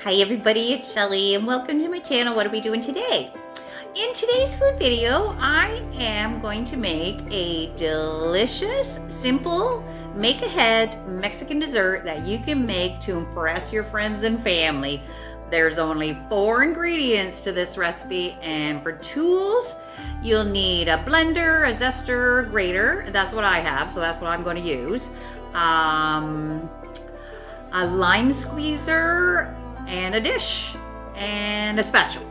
Hi everybody, it's Shelly and welcome to my channel. What are we doing today? In today's food video, I am going to make a delicious, simple, make-ahead Mexican dessert that you can make to impress your friends and family. There's only 4 ingredients to this recipe, and for tools, you'll need a blender, a zester, grater. That's what I have, so that's what I'm going to use. A lime squeezer, and a dish, and a spatula.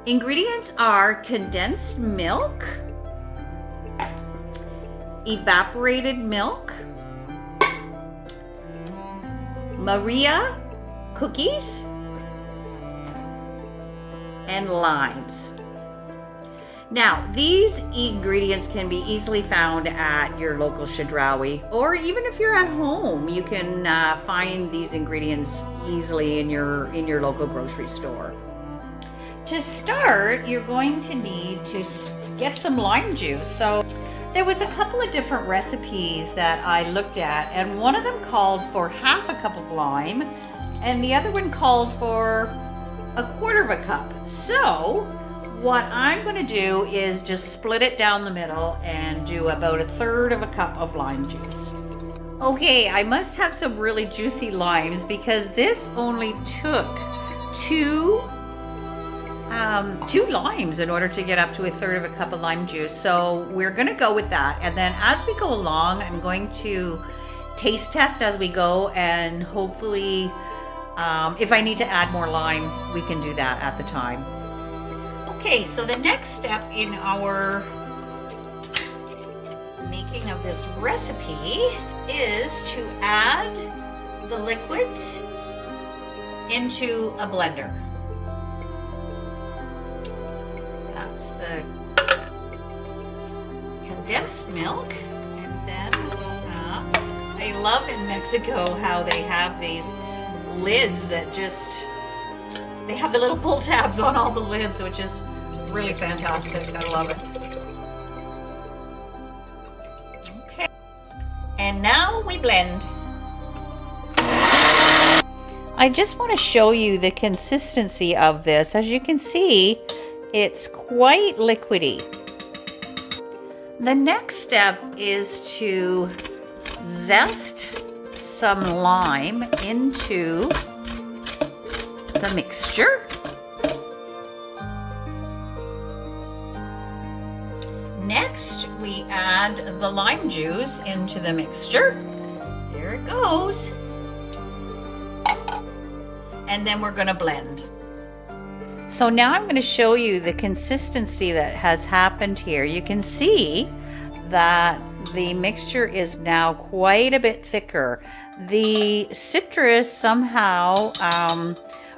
Ingredients are condensed milk, evaporated milk, Maria cookies, and limes. Now, these ingredients can be easily found at your local Chedraui, or even if you're at home, you can find these ingredients easily in your local grocery store. To start, you're going to need to get some lime juice. So there was a couple of different recipes that I looked at, and one of them called for half a cup of lime, and the other one called for a quarter of a cup. So what I'm going to do is just split it down the middle and do about a third of a cup of lime juice. Okay, I must have some really juicy limes because this only took two limes in order to get up to a third of a cup of lime juice. So we're going to go with that. And then as we go along, I'm going to taste test as we go, and hopefully if I need to add more lime, we can do that at the time. Okay, so the next step in our making of this recipe is to add the liquids into a blender. That's the condensed milk, and then I love in Mexico how they have these lids that just, they have the little pull tabs on all the lids, which is really fantastic. I love it. Okay. And now we blend. I just want to show you the consistency of this. As you can see, it's quite liquidy. The next step is to zest some lime into the mixture. Next, we add the lime juice into the mixture. There it goes. And then we're going to blend. So now I'm going to show you the consistency that has happened here. You can see that the mixture is now quite a bit thicker. The citrus somehow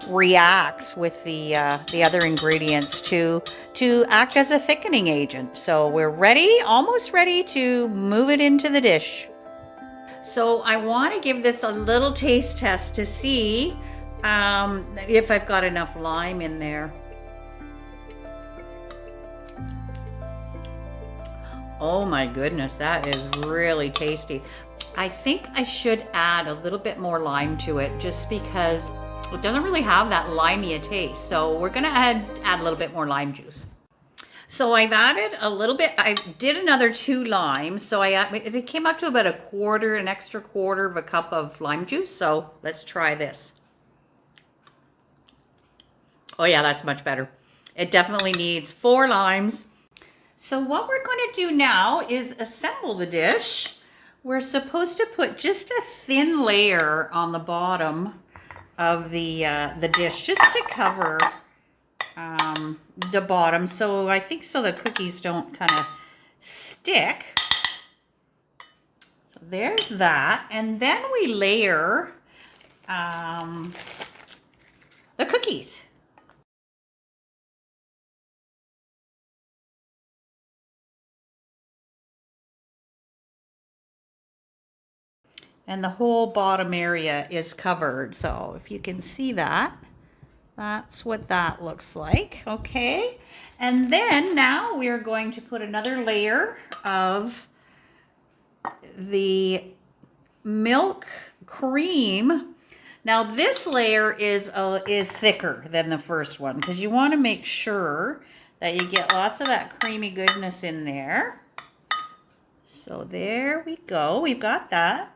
reacts with the other ingredients to act as a thickening agent. So we're ready, almost ready to move it into the dish. So I want to give this a little taste test to see if I've got enough lime in there. Oh my goodness, that is really tasty. I think I should add a little bit more lime to it just because it doesn't really have that limey taste. So we're gonna add a little bit more lime juice. So I've added a little bit, I did another 2 limes. So it came up to about an extra quarter of a cup of lime juice. So let's try this. Oh yeah, that's much better. It definitely needs 4 limes. So what we're going to do now is assemble the dish. We're supposed to put just a thin layer on the bottom of the dish, just to cover the bottom. So I think so the cookies don't kind of stick. So there's that. And then we layer the cookies. And the whole bottom area is covered. So if you can see that, that's what that looks like. Okay. And then now we're going to put another layer of the milk cream Now this layer is thicker than the first one because you want to make sure that you get lots of that creamy goodness in there. So there we go. We've got that.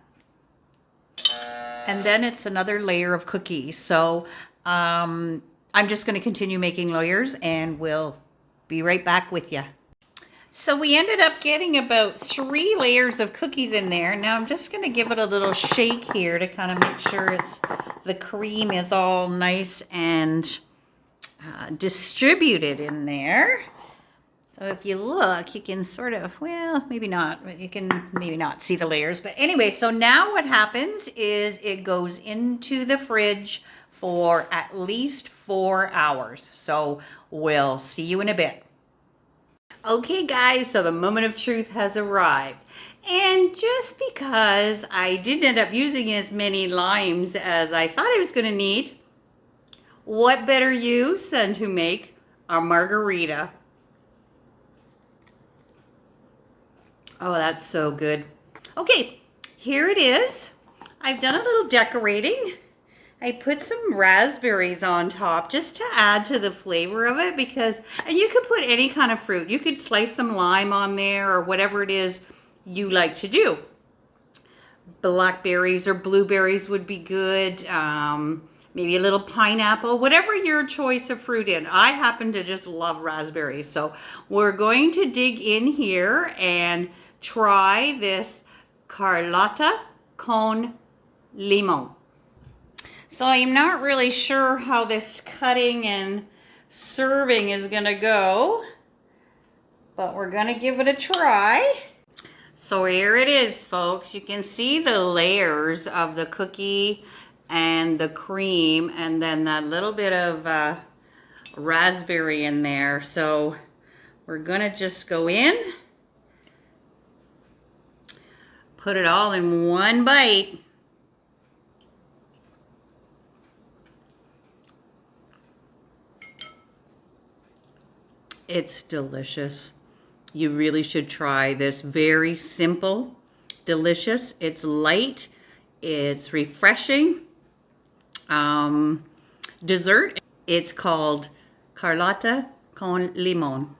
And then it's another layer of cookies. So I'm just going to continue making layers and we'll be right back with you. So we ended up getting about 3 layers of cookies in there. Now I'm just going to give it a little shake here to kind of make sure the cream is all nice and distributed in there. So if you look, you can sort of, well, maybe not. You can maybe not see the layers. But anyway, so now what happens is it goes into the fridge for at least 4 hours. So we'll see you in a bit. Okay guys, so the moment of truth has arrived. And just because I didn't end up using as many limes as I thought I was going to need, what better use than to make a margarita? Oh, that's so good. Okay, here it is. I've done a little decorating. I put some raspberries on top just to add to the flavor of it because, and you could put any kind of fruit. You could slice some lime on there or whatever it is you like to do. Blackberries or blueberries would be good. Maybe a little pineapple, whatever your choice of fruit in. I happen to just love raspberries. So we're going to dig in here and try this Carlotta con limon. So I'm not really sure how this cutting and serving is gonna go, but we're gonna give it a try. So here it is, folks. You can see the layers of the cookie and the cream and then that little bit of raspberry in there. So we're gonna just go in, put it all in one bite. It's delicious. You really should try this. Very simple, delicious. It's light, it's refreshing. Dessert. It's called Carlotta con limon.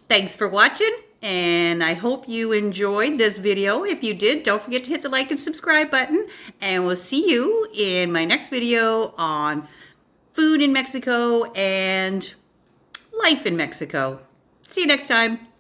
Thanks for watching, and I hope you enjoyed this video. If you did, don't forget to hit the like and subscribe button, and we'll see you in my next video on food in Mexico and life in Mexico. See you next time.